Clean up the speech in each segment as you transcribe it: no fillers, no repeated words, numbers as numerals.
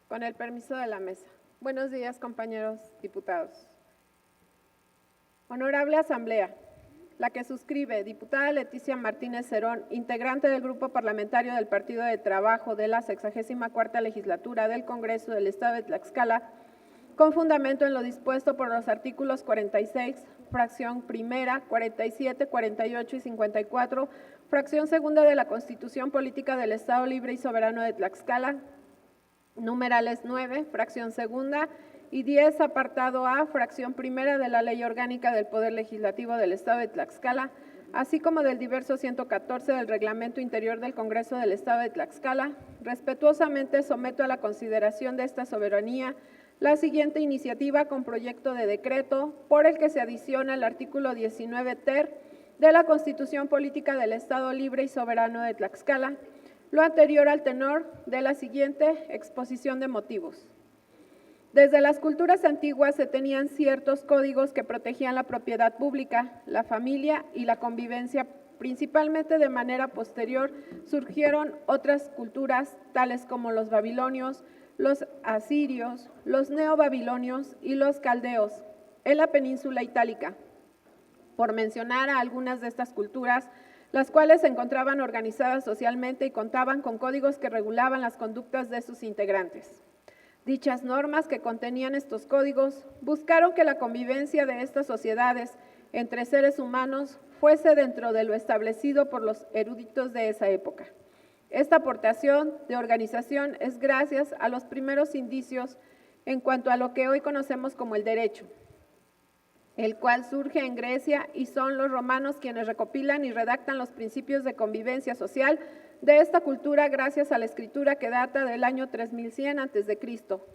Con el permiso de la mesa. Buenos días, compañeros diputados. Honorable Asamblea, la que suscribe, diputada Leticia Martínez Cerón, integrante del Grupo Parlamentario del Partido de Trabajo de la 64ª Legislatura del Congreso del Estado de Tlaxcala, con fundamento en lo dispuesto por los artículos 46, fracción primera, 47, 48 y 54, fracción segunda de la Constitución Política del Estado Libre y Soberano de Tlaxcala, numerales 9, fracción segunda, y 10, apartado A, fracción primera de la Ley Orgánica del Poder Legislativo del Estado de Tlaxcala, así como del diverso 114 del Reglamento Interior del Congreso del Estado de Tlaxcala, respetuosamente someto a la consideración de esta soberanía la siguiente iniciativa con proyecto de decreto por el que se adiciona el artículo 19 ter de la Constitución Política del Estado Libre y Soberano de Tlaxcala, lo anterior al tenor de la siguiente exposición de motivos. Desde las culturas antiguas se tenían ciertos códigos que protegían la propiedad pública, la familia y la convivencia. Principalmente de manera posterior surgieron otras culturas, tales como los babilonios, los asirios, los neobabilonios y los caldeos, en la península itálica, por mencionar a algunas de estas culturas, las cuales se encontraban organizadas socialmente y contaban con códigos que regulaban las conductas de sus integrantes. Dichas normas que contenían estos códigos buscaron que la convivencia de estas sociedades entre seres humanos fuese dentro de lo establecido por los eruditos de esa época. Esta aportación de organización es gracias a los primeros indicios en cuanto a lo que hoy conocemos como el derecho, el cual surge en Grecia y son los romanos quienes recopilan y redactan los principios de convivencia social de esta cultura gracias a la escritura que data del año 3100 a.C.,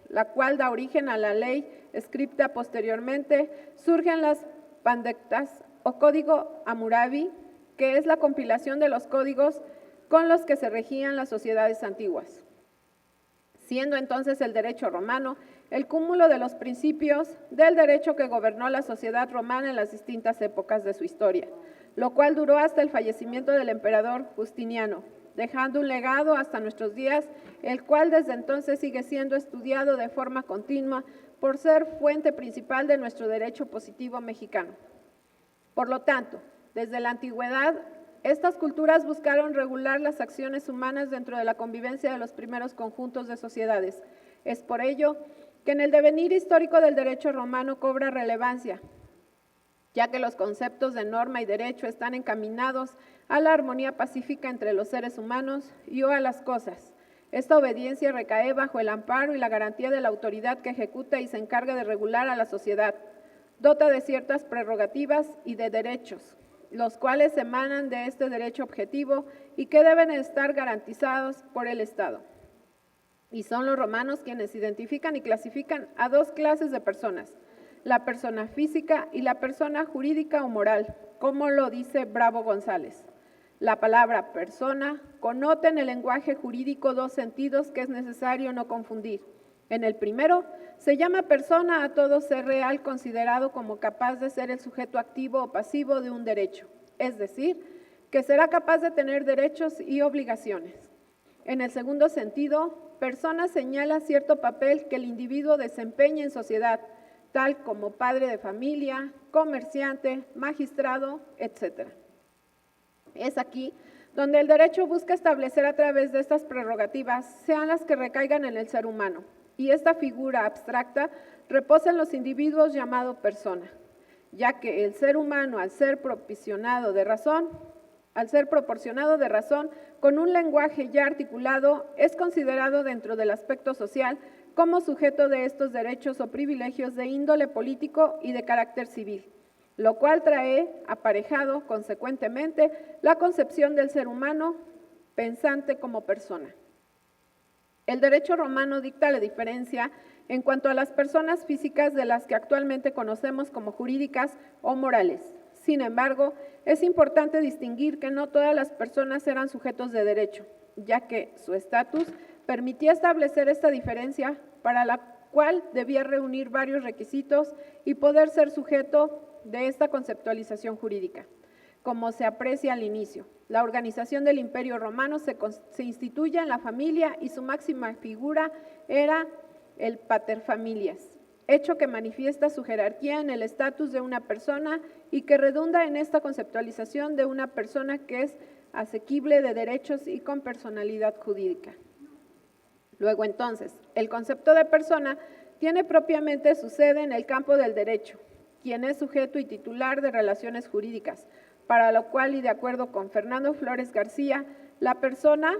la cual da origen a la ley escrita posteriormente. Surgen las Pandectas o Código Hammurabi, que es la compilación de los códigos con los que se regían las sociedades antiguas, siendo entonces el derecho romano el cúmulo de los principios del derecho que gobernó la sociedad romana en las distintas épocas de su historia, lo cual duró hasta el fallecimiento del emperador Justiniano, dejando un legado hasta nuestros días, el cual desde entonces sigue siendo estudiado de forma continua por ser fuente principal de nuestro derecho positivo mexicano. Por lo tanto, desde la antigüedad, estas culturas buscaron regular las acciones humanas dentro de la convivencia de los primeros conjuntos de sociedades. Es por ello que en el devenir histórico del derecho romano cobra relevancia, ya que los conceptos de norma y derecho están encaminados a la armonía pacífica entre los seres humanos y o a las cosas. Esta obediencia recae bajo el amparo y la garantía de la autoridad que ejecuta y se encarga de regular a la sociedad. Dota de ciertas prerrogativas y de derechos, los cuales emanan de este derecho objetivo y que deben estar garantizados por el Estado. Y son los romanos quienes identifican y clasifican a dos clases de personas, la persona física y la persona jurídica o moral, como lo dice Bravo González. La palabra persona connota en el lenguaje jurídico dos sentidos que es necesario no confundir. En el primero, se llama persona a todo ser real considerado como capaz de ser el sujeto activo o pasivo de un derecho, es decir, que será capaz de tener derechos y obligaciones. En el segundo sentido, persona señala cierto papel que el individuo desempeña en sociedad, tal como padre de familia, comerciante, magistrado, etc. Es aquí donde el derecho busca establecer a través de estas prerrogativas, sean las que recaigan en el ser humano, y esta figura abstracta reposa en los individuos llamado persona, ya que el ser humano, al ser proporcionado de razón con un lenguaje ya articulado, es considerado dentro del aspecto social como sujeto de estos derechos o privilegios de índole político y de carácter civil, lo cual trae aparejado, consecuentemente, la concepción del ser humano pensante como persona. El derecho romano dicta la diferencia en cuanto a las personas físicas de las que actualmente conocemos como jurídicas o morales. Sin embargo, es importante distinguir que no todas las personas eran sujetos de derecho, ya que su estatus permitía establecer esta diferencia, para la cual debía reunir varios requisitos y poder ser sujeto de esta conceptualización jurídica. como se aprecia al inicio. La organización del Imperio Romano se instituye en la familia y su máxima figura era el paterfamilias, hecho que manifiesta su jerarquía en el estatus de una persona y que redunda en esta conceptualización de una persona que es asequible de derechos y con personalidad jurídica. Luego entonces, el concepto de persona tiene propiamente su sede en el campo del derecho, quien es sujeto y titular de relaciones jurídicas, para lo cual, y de acuerdo con Fernando Flores García, la persona,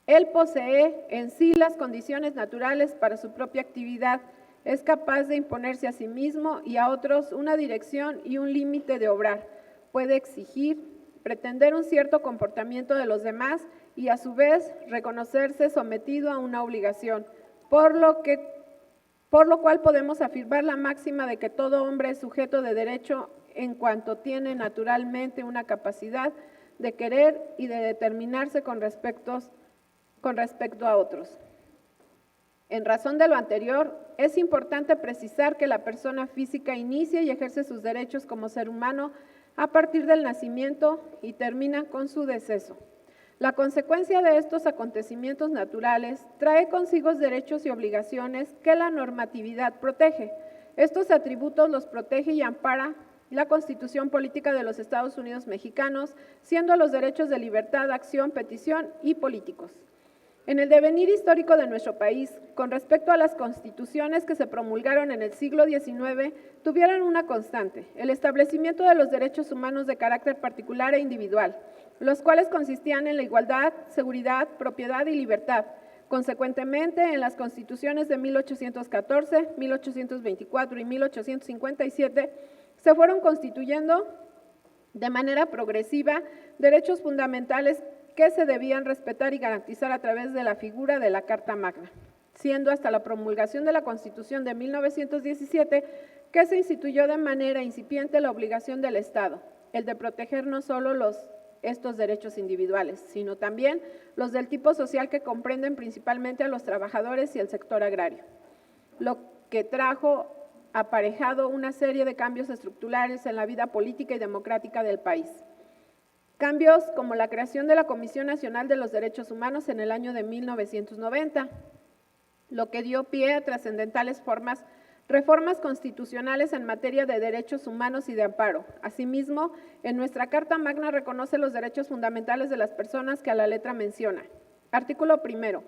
él posee en sí las condiciones naturales para su propia actividad, es capaz de imponerse a sí mismo y a otros una dirección y un límite de obrar, puede exigir, pretender un cierto comportamiento de los demás y a su vez reconocerse sometido a una obligación, por lo cual podemos afirmar la máxima de que todo hombre es sujeto de derecho en cuanto tiene naturalmente una capacidad de querer y de determinarse con respecto a otros. En razón de lo anterior, es importante precisar que la persona física inicia y ejerce sus derechos como ser humano a partir del nacimiento y termina con su deceso. La consecuencia de estos acontecimientos naturales trae consigo derechos y obligaciones que la normatividad protege. Estos atributos los protege y ampara la Constitución Política de los Estados Unidos Mexicanos, siendo los derechos de libertad, acción, petición y políticos. En el devenir histórico de nuestro país, con respecto a las constituciones que se promulgaron en el siglo XIX, tuvieron una constante, el establecimiento de los derechos humanos de carácter particular e individual, los cuales consistían en la igualdad, seguridad, propiedad y libertad. Consecuentemente, en las constituciones de 1814, 1824 y 1857, se fueron constituyendo de manera progresiva derechos fundamentales que se debían respetar y garantizar a través de la figura de la Carta Magna, siendo hasta la promulgación de la Constitución de 1917 que se instituyó de manera incipiente la obligación del Estado, el de proteger no solo estos derechos individuales, sino también los del tipo social que comprenden principalmente a los trabajadores y el sector agrario, lo que trajo aparejado una serie de cambios estructurales en la vida política y democrática del país. Cambios como la creación de la Comisión Nacional de los Derechos Humanos en el año de 1990, lo que dio pie a trascendentales reformas constitucionales en materia de derechos humanos y de amparo. Asimismo, en nuestra Carta Magna reconoce los derechos fundamentales de las personas que a la letra menciona. Artículo primero.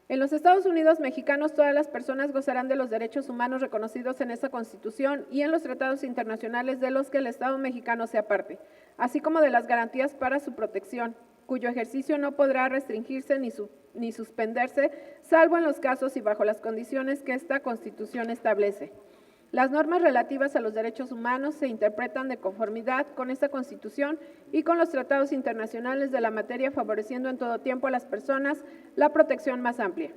En los Estados Unidos mexicanos, todas las personas gozarán de los derechos humanos reconocidos en esta Constitución y en los tratados internacionales de los que el Estado mexicano sea parte, así como de las garantías para su protección, cuyo ejercicio no podrá restringirse ni suspenderse, salvo en los casos y bajo las condiciones que esta Constitución establece. Las normas relativas a los derechos humanos se interpretan de conformidad con esta Constitución y con los tratados internacionales de la materia, favoreciendo en todo tiempo a las personas la protección más amplia.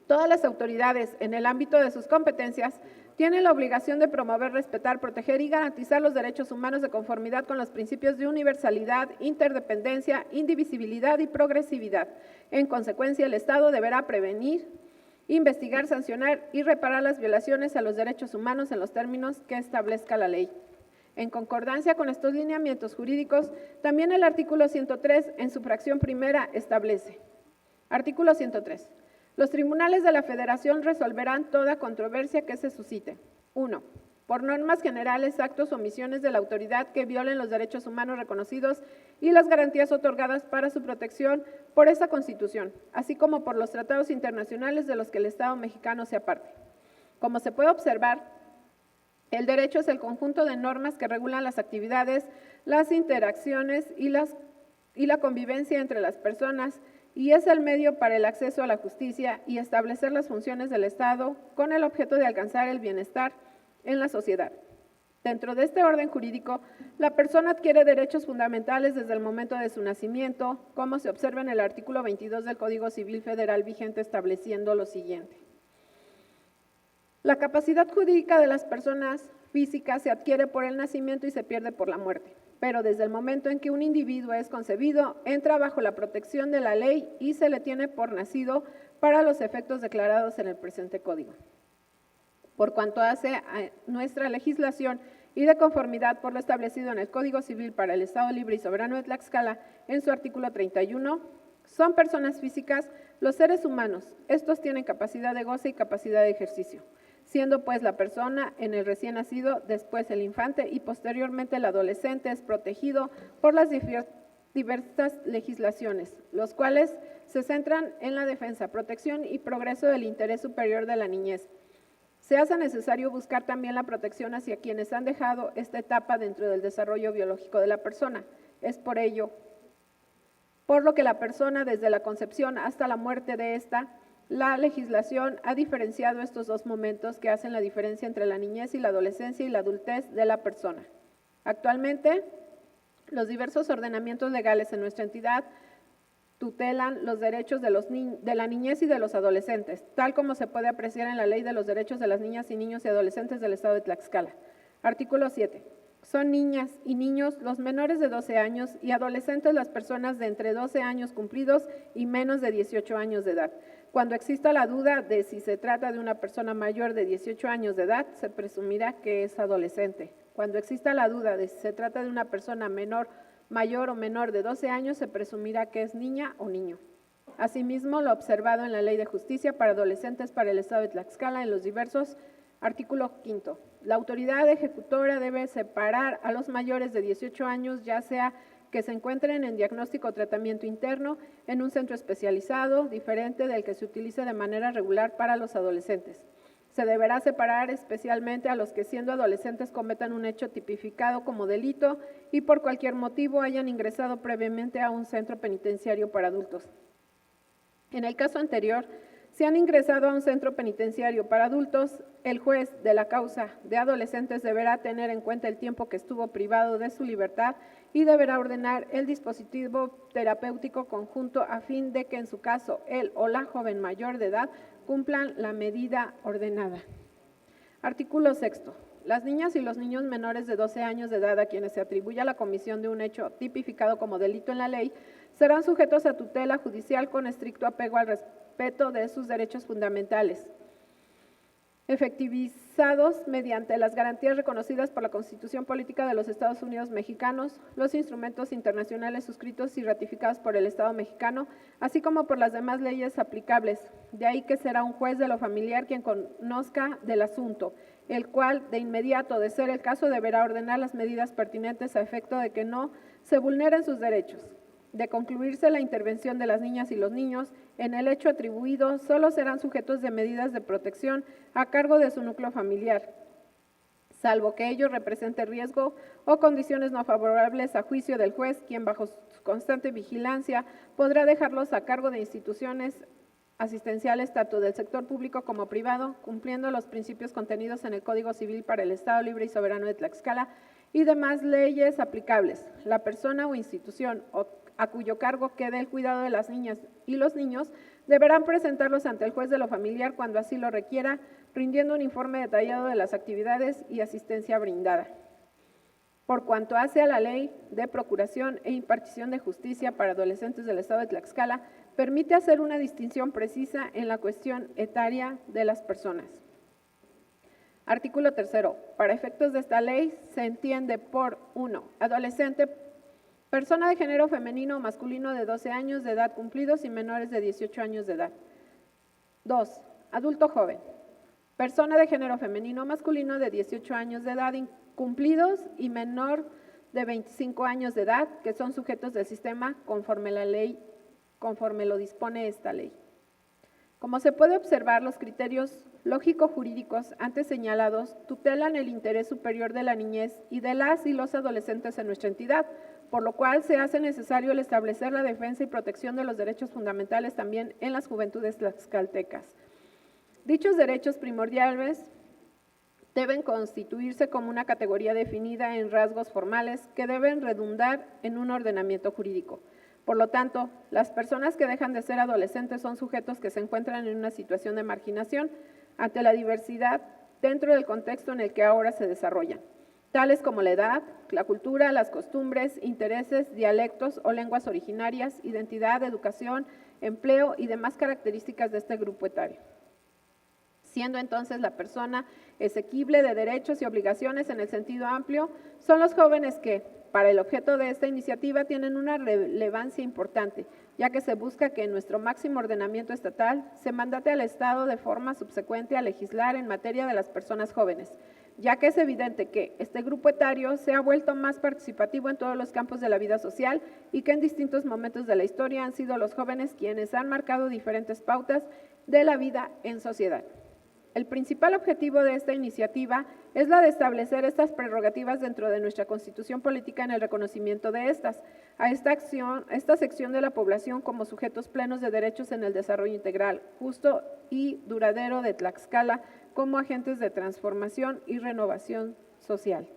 Todas las autoridades, en el ámbito de sus competencias, tienen la obligación de promover, respetar, proteger y garantizar los derechos humanos de conformidad con los principios de universalidad, interdependencia, indivisibilidad y progresividad. En consecuencia, el Estado deberá prevenir, investigar, sancionar y reparar las violaciones a los derechos humanos en los términos que establezca la ley. En concordancia con estos lineamientos jurídicos, también el artículo 103, en su fracción primera, establece. Artículo 103. Los tribunales de la Federación resolverán toda controversia que se suscite. 1. Por normas generales, actos o omisiones de la autoridad que violen los derechos humanos reconocidos y las garantías otorgadas para su protección por esta Constitución, así como por los tratados internacionales de los que el Estado mexicano sea parte. Como se puede observar, el derecho es el conjunto de normas que regulan las actividades, las interacciones y la convivencia entre las personas, y es el medio para el acceso a la justicia y establecer las funciones del Estado con el objeto de alcanzar el bienestar en la sociedad. Dentro de este orden jurídico, la persona adquiere derechos fundamentales desde el momento de su nacimiento, como se observa en el artículo 22 del Código Civil Federal vigente, estableciendo lo siguiente. La capacidad jurídica de las personas físicas se adquiere por el nacimiento y se pierde por la muerte, pero desde el momento en que un individuo es concebido, entra bajo la protección de la ley y se le tiene por nacido para los efectos declarados en el presente Código. Por cuanto hace a nuestra legislación y de conformidad por lo establecido en el Código Civil para el Estado Libre y Soberano de Tlaxcala en su artículo 31, son personas físicas los seres humanos. Estos tienen capacidad de goce y capacidad de ejercicio, siendo pues la persona en el recién nacido, después el infante y posteriormente el adolescente es protegido por las diversas legislaciones, los cuales se centran en la defensa, protección y progreso del interés superior de la niñez. Se hace necesario buscar también la protección hacia quienes han dejado esta etapa dentro del desarrollo biológico de la persona. Es por ello, por lo que la persona desde la concepción hasta la muerte de esta, la legislación ha diferenciado estos dos momentos que hacen la diferencia entre la niñez y la adolescencia y la adultez de la persona. Actualmente, los diversos ordenamientos legales en nuestra entidad tutelan los derechos de la niñez y de los adolescentes, tal como se puede apreciar en la Ley de los Derechos de las Niñas y Niños y Adolescentes del Estado de Tlaxcala. Artículo 7. Son niñas y niños los menores de 12 años y adolescentes las personas de entre 12 años cumplidos y menos de 18 años de edad. Cuando exista la duda de si se trata de una persona mayor de 18 años de edad, se presumirá que es adolescente. Cuando exista la duda de si se trata de una persona mayor o menor de 12 años, se presumirá que es niña o niño. Asimismo, lo observado en la Ley de Justicia para Adolescentes para el Estado de Tlaxcala en los diversos artículo 5. La autoridad ejecutora debe separar a los mayores de 18 años, ya sea que se encuentren en diagnóstico o tratamiento interno en un centro especializado, diferente del que se utiliza de manera regular para los adolescentes. Se deberá separar especialmente a los que siendo adolescentes cometan un hecho tipificado como delito y por cualquier motivo hayan ingresado previamente a un centro penitenciario para adultos. En el caso anterior, si han ingresado a un centro penitenciario para adultos, el juez de la causa de adolescentes deberá tener en cuenta el tiempo que estuvo privado de su libertad y deberá ordenar el dispositivo terapéutico conjunto a fin de que en su caso él o la joven mayor de edad cumplan la medida ordenada. Artículo 6. Las niñas y los niños menores de 12 años de edad a quienes se atribuya la comisión de un hecho tipificado como delito en la ley serán sujetos a tutela judicial con estricto apego al respeto de sus derechos fundamentales, efectivizados mediante las garantías reconocidas por la Constitución Política de los Estados Unidos Mexicanos, los instrumentos internacionales suscritos y ratificados por el Estado mexicano, así como por las demás leyes aplicables. De ahí que será un juez de lo familiar quien conozca del asunto, el cual, de inmediato, de ser el caso, deberá ordenar las medidas pertinentes a efecto de que no se vulneren sus derechos. De concluirse la intervención de las niñas y los niños en el hecho atribuido, solo serán sujetos de medidas de protección a cargo de su núcleo familiar, salvo que ello represente riesgo o condiciones no favorables a juicio del juez, quien bajo su constante vigilancia podrá dejarlos a cargo de instituciones asistenciales tanto del sector público como privado, cumpliendo los principios contenidos en el Código Civil para el Estado Libre y Soberano de Tlaxcala y demás leyes aplicables. La persona o institución a cuyo cargo quede el cuidado de las niñas y los niños deberán presentarlos ante el juez de lo familiar cuando así lo requiera, rindiendo un informe detallado de las actividades y asistencia brindada. Por cuanto hace a la Ley de Procuración e Impartición de Justicia para Adolescentes del Estado de Tlaxcala, permite hacer una distinción precisa en la cuestión etaria de las personas. Artículo 3. Para efectos de esta ley se entiende por 1. Adolescente, persona de género femenino o masculino de 12 años de edad cumplidos y menores de 18 años de edad. 2. Adulto joven, persona de género femenino o masculino de 18 años de edad cumplidos y menor de 25 años de edad que son sujetos del sistema conforme lo dispone esta ley. Como se puede observar, los criterios lógico-jurídicos antes señalados tutelan el interés superior de la niñez y de las y los adolescentes en nuestra entidad, por lo cual se hace necesario el establecer la defensa y protección de los derechos fundamentales también en las juventudes tlaxcaltecas. Dichos derechos primordiales deben constituirse como una categoría definida en rasgos formales que deben redundar en un ordenamiento jurídico. Por lo tanto, las personas que dejan de ser adolescentes son sujetos que se encuentran en una situación de marginación ante la diversidad dentro del contexto en el que ahora se desarrollan, tales como la edad, la cultura, las costumbres, intereses, dialectos o lenguas originarias, identidad, educación, empleo y demás características de este grupo etario. siendo entonces la persona exequible de derechos y obligaciones en el sentido amplio, son los jóvenes que, para el objeto de esta iniciativa, tienen una relevancia importante, ya que se busca que en nuestro máximo ordenamiento estatal se mandate al Estado de forma subsecuente a legislar en materia de las personas jóvenes, ya que es evidente que este grupo etario se ha vuelto más participativo en todos los campos de la vida social y que en distintos momentos de la historia han sido los jóvenes quienes han marcado diferentes pautas de la vida en sociedad. El principal objetivo de esta iniciativa es la de establecer estas prerrogativas dentro de nuestra Constitución política en el reconocimiento de estas, a esta sección de la población como sujetos plenos de derechos en el desarrollo integral, justo y duradero de Tlaxcala como agentes de transformación y renovación social.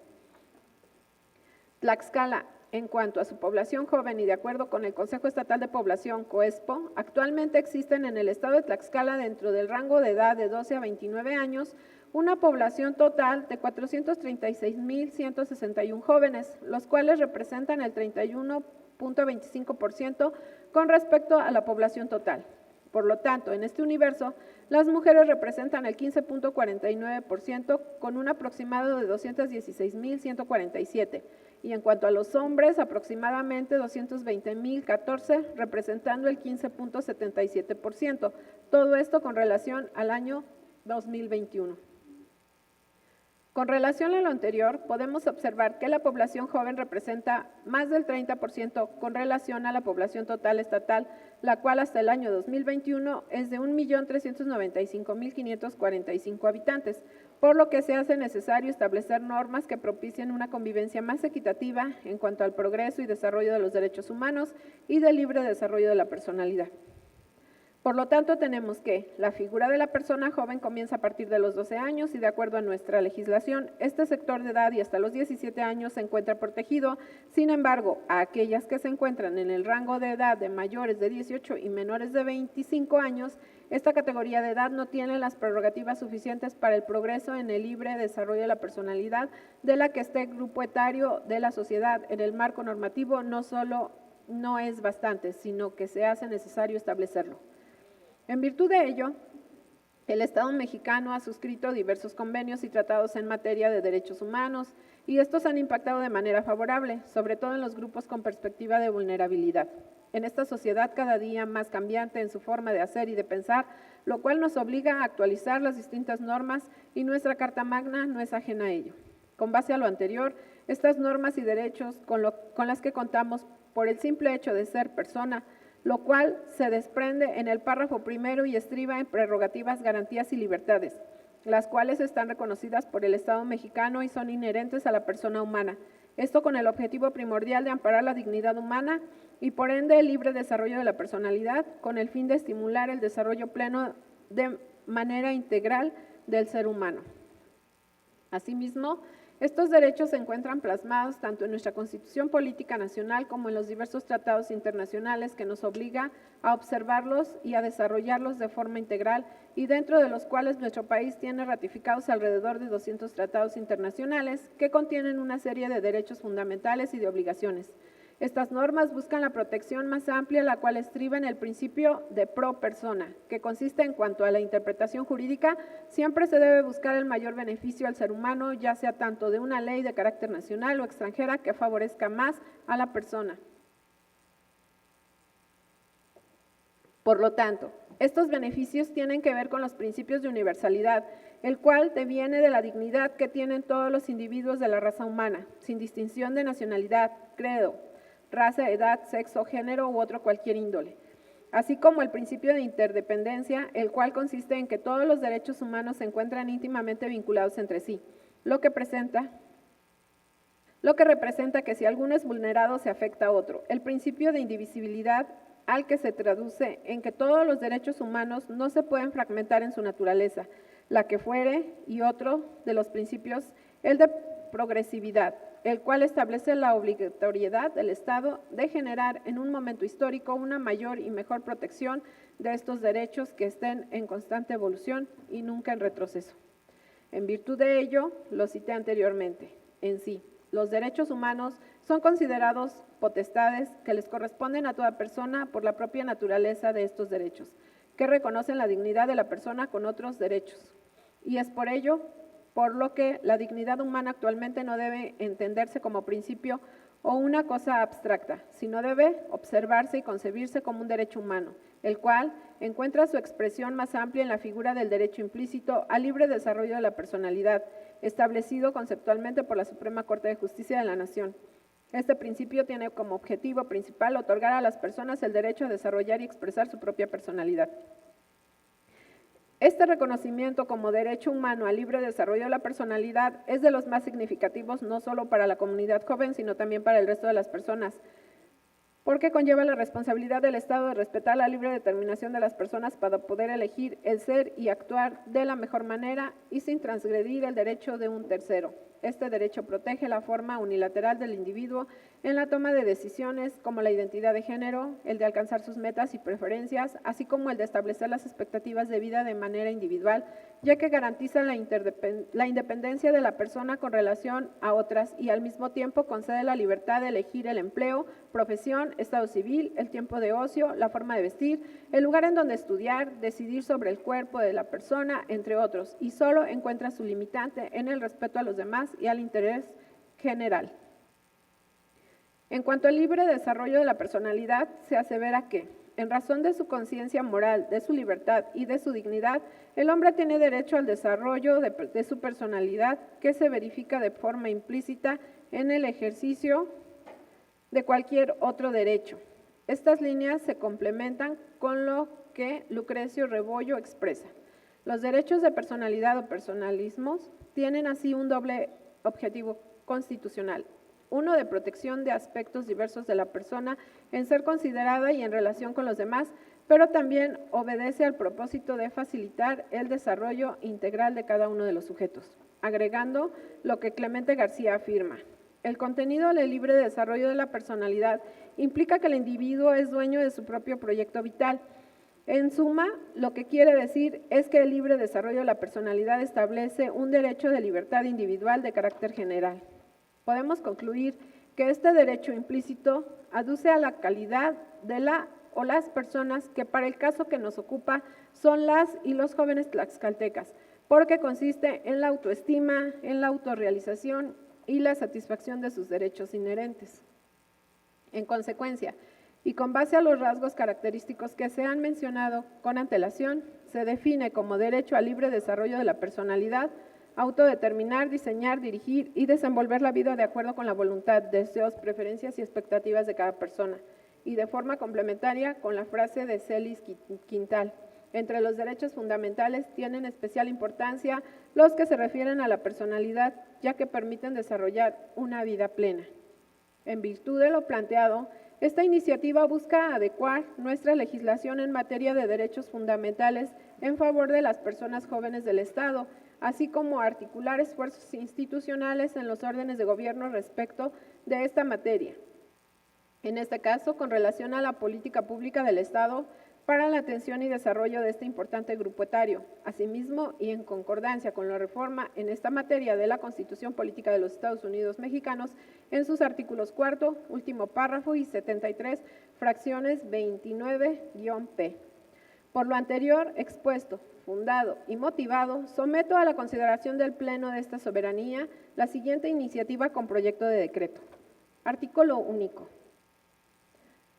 Tlaxcala, en cuanto a su población joven y de acuerdo con el Consejo Estatal de Población, COESPO, actualmente existen en el estado de Tlaxcala, dentro del rango de edad de 12 a 29 años, una población total de 436,161 jóvenes, los cuales representan el 31.25% con respecto a la población total. Por lo tanto, en este universo, las mujeres representan el 15.49% con un aproximado de 216,147 y en cuanto a los hombres, aproximadamente 220,014, representando el 15.77%. Todo esto con relación al año 2021. Con relación a lo anterior, podemos observar que la población joven representa más del 30% con relación a la población total estatal, la cual hasta el año 2021 es de 1.395,545 habitantes, por lo que se hace necesario establecer normas que propicien una convivencia más equitativa en cuanto al progreso y desarrollo de los derechos humanos y del libre desarrollo de la personalidad. Por lo tanto, tenemos que la figura de la persona joven comienza a partir de los 12 años y de acuerdo a nuestra legislación, este sector de edad y hasta los 17 años se encuentra protegido. Sin embargo, a aquellas que se encuentran en el rango de edad de mayores de 18 y menores de 25 años, esta categoría de edad no tiene las prerrogativas suficientes para el progreso en el libre desarrollo de la personalidad de la que este grupo etario de la sociedad en el marco normativo no solo no es bastante, sino que se hace necesario establecerlo. En virtud de ello, el Estado mexicano ha suscrito diversos convenios y tratados en materia de derechos humanos y estos han impactado de manera favorable, sobre todo en los grupos con perspectiva de vulnerabilidad. En esta sociedad cada día más cambiante en su forma de hacer y de pensar, lo cual nos obliga a actualizar las distintas normas y nuestra Carta Magna no es ajena a ello. Con base a lo anterior, estas normas y derechos con las que contamos por el simple hecho de ser persona, lo cual se desprende en el párrafo primero y estriba en prerrogativas, garantías y libertades, las cuales están reconocidas por el Estado mexicano y son inherentes a la persona humana. Esto con el objetivo primordial de amparar la dignidad humana y por ende el libre desarrollo de la personalidad, con el fin de estimular el desarrollo pleno de manera integral del ser humano. Asimismo, estos derechos se encuentran plasmados tanto en nuestra Constitución Política Nacional como en los diversos tratados internacionales que nos obliga a observarlos y a desarrollarlos de forma integral y dentro de los cuales nuestro país tiene ratificados alrededor de 200 tratados internacionales que contienen una serie de derechos fundamentales y de obligaciones. Estas normas buscan la protección más amplia, la cual estriba en el principio de pro persona, que consiste en cuanto a la interpretación jurídica, siempre se debe buscar el mayor beneficio al ser humano, ya sea tanto de una ley de carácter nacional o extranjera que favorezca más a la persona. Por lo tanto, estos beneficios tienen que ver con los principios de universalidad, el cual deviene de la dignidad que tienen todos los individuos de la raza humana, sin distinción de nacionalidad, credo, raza, edad, sexo, género u otro cualquier índole, así como el principio de interdependencia, el cual consiste en que todos los derechos humanos se encuentran íntimamente vinculados entre sí, lo que representa que si alguno es vulnerado se afecta a otro. El principio de indivisibilidad, al que se traduce en que todos los derechos humanos no se pueden fragmentar en su naturaleza, la que fuere, y otro de los principios, el de progresividad, el cual establece la obligatoriedad del Estado de generar en un momento histórico una mayor y mejor protección de estos derechos que estén en constante evolución y nunca en retroceso. En virtud de ello, lo cité anteriormente, en sí, los derechos humanos son considerados potestades que les corresponden a toda persona por la propia naturaleza de estos derechos, que reconocen la dignidad de la persona con otros derechos. y es por ello por lo que la dignidad humana actualmente no debe entenderse como principio o una cosa abstracta, sino debe observarse y concebirse como un derecho humano, el cual encuentra su expresión más amplia en la figura del derecho implícito al libre desarrollo de la personalidad, establecido conceptualmente por la Suprema Corte de Justicia de la Nación. Este principio tiene como objetivo principal otorgar a las personas el derecho a desarrollar y expresar su propia personalidad. Este reconocimiento como derecho humano al libre desarrollo de la personalidad es de los más significativos no solo para la comunidad joven, sino también para el resto de las personas, porque conlleva la responsabilidad del Estado de respetar la libre determinación de las personas para poder elegir el ser y actuar de la mejor manera y sin transgredir el derecho de un tercero. Este derecho protege la forma unilateral del individuo en la toma de decisiones como la identidad de género, el de alcanzar sus metas y preferencias, así como el de establecer las expectativas de vida de manera individual, ya que garantiza la independencia de la persona con relación a otras y al mismo tiempo concede la libertad de elegir el empleo, profesión, estado civil, el tiempo de ocio, la forma de vestir, el lugar en donde estudiar, decidir sobre el cuerpo de la persona, entre otros, y solo encuentra su limitante en el respeto a los demás y al interés general. En cuanto al libre desarrollo de la personalidad, se asevera que, en razón de su conciencia moral, de su libertad y de su dignidad, el hombre tiene derecho al desarrollo de su personalidad, que se verifica de forma implícita en el ejercicio de cualquier otro derecho. Estas líneas se complementan con lo que Lucrecio Rebollo expresa. Los derechos de personalidad o personalismos tienen así un doble objetivo constitucional: uno de protección de aspectos diversos de la persona en ser considerada y en relación con los demás, pero también obedece al propósito de facilitar el desarrollo integral de cada uno de los sujetos, agregando lo que Clemente García afirma: el contenido del libre desarrollo de la personalidad implica que el individuo es dueño de su propio proyecto vital. En suma, lo que quiere decir es que el libre desarrollo de la personalidad establece un derecho de libertad individual de carácter general. Podemos concluir que este derecho implícito aduce a la calidad de la o las personas que para el caso que nos ocupa son las y los jóvenes tlaxcaltecas, porque consiste en la autoestima, en la autorrealización y la satisfacción de sus derechos inherentes. En consecuencia, y con base a los rasgos característicos que se han mencionado con antelación, se define como derecho al libre desarrollo de la personalidad autodeterminar, diseñar, dirigir y desenvolver la vida de acuerdo con la voluntad, deseos, preferencias y expectativas de cada persona, y de forma complementaria con la frase de Celis Quintal: entre los derechos fundamentales tienen especial importancia los que se refieren a la personalidad, ya que permiten desarrollar una vida plena. En virtud de lo planteado, esta iniciativa busca adecuar nuestra legislación en materia de derechos fundamentales en favor de las personas jóvenes del Estado, así como articular esfuerzos institucionales en los órdenes de gobierno respecto de esta materia. En este caso, con relación a la política pública del Estado para la atención y desarrollo de este importante grupo etario. Asimismo, y en concordancia con la reforma en esta materia de la Constitución Política de los Estados Unidos Mexicanos, en sus artículos 4, último párrafo y 73, fracciones 29-P. Por lo anterior expuesto, fundado y motivado, someto a la consideración del Pleno de esta soberanía la siguiente iniciativa con proyecto de decreto. Artículo único.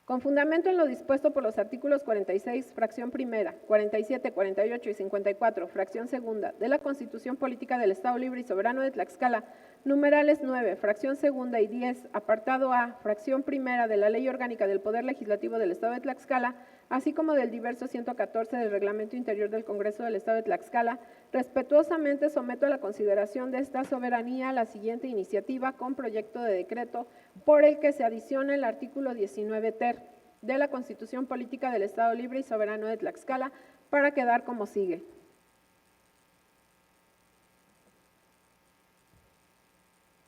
Con fundamento en lo dispuesto por los artículos 46, fracción primera, 47, 48 y 54, fracción segunda, de la Constitución Política del Estado Libre y Soberano de Tlaxcala, numerales 9, fracción segunda y 10, apartado A, fracción primera de la Ley Orgánica del Poder Legislativo del Estado de Tlaxcala, así como del diverso 114 del Reglamento Interior del Congreso del Estado de Tlaxcala, respetuosamente someto a la consideración de esta soberanía la siguiente iniciativa con proyecto de decreto por el que se adiciona el artículo 19 ter de la Constitución Política del Estado Libre y Soberano de Tlaxcala para quedar como sigue.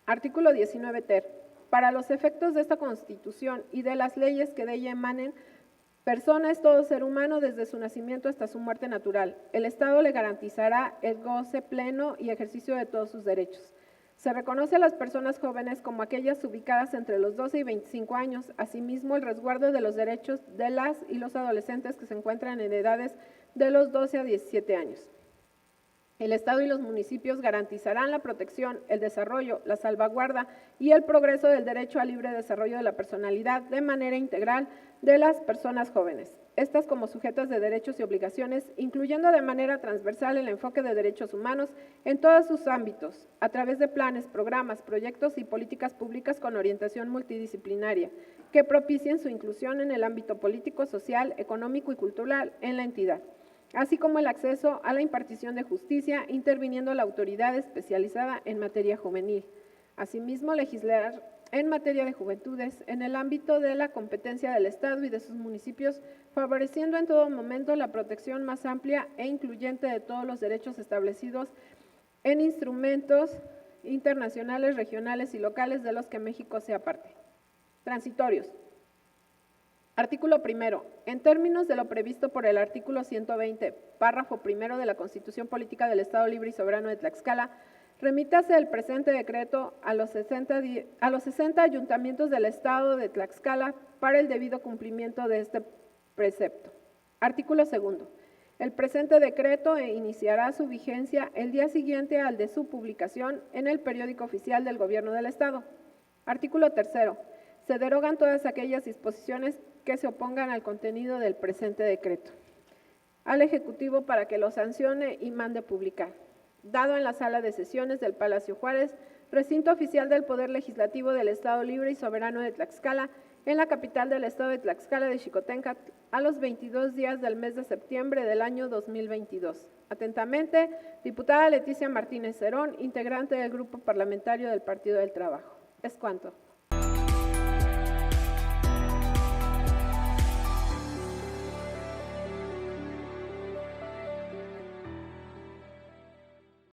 Artículo 19 ter. Para los efectos de esta Constitución y de las leyes que de ella emanen, persona es todo ser humano desde su nacimiento hasta su muerte natural. El Estado le garantizará el goce pleno y ejercicio de todos sus derechos. Se reconoce a las personas jóvenes como aquellas ubicadas entre los 12 y 25 años, asimismo el resguardo de los derechos de las y los adolescentes que se encuentran en edades de los 12 a 17 años. El Estado y los municipios garantizarán la protección, el desarrollo, la salvaguarda y el progreso del derecho al libre desarrollo de la personalidad de manera integral de las personas jóvenes, estas como sujetas de derechos y obligaciones, incluyendo de manera transversal el enfoque de derechos humanos en todos sus ámbitos, a través de planes, programas, proyectos y políticas públicas con orientación multidisciplinaria, que propicien su inclusión en el ámbito político, social, económico y cultural en la entidad, así como el acceso a la impartición de justicia, interviniendo la autoridad especializada en materia juvenil. Asimismo, legislar en materia de juventudes en el ámbito de la competencia del Estado y de sus municipios, favoreciendo en todo momento la protección más amplia e incluyente de todos los derechos establecidos en instrumentos internacionales, regionales y locales de los que México sea parte. Transitorios. Artículo primero. En términos de lo previsto por el artículo 120, párrafo primero de la Constitución Política del Estado Libre y Soberano de Tlaxcala, remítase el presente decreto a los 60 ayuntamientos del Estado de Tlaxcala para el debido cumplimiento de este precepto. Artículo segundo. El presente decreto iniciará su vigencia el día siguiente al de su publicación en el Periódico Oficial del Gobierno del Estado. Artículo tercero. Se derogan todas aquellas disposiciones que se opongan al contenido del presente decreto al Ejecutivo para que lo sancione y mande publicar. Dado en la sala de sesiones del Palacio Juárez, recinto oficial del Poder Legislativo del Estado Libre y Soberano de Tlaxcala, en la capital del Estado de Tlaxcala de Xicoténcatl, a los 22 días del mes de septiembre del año 2022. Atentamente, diputada Leticia Martínez Cerón, integrante del Grupo Parlamentario del Partido del Trabajo. Es cuanto.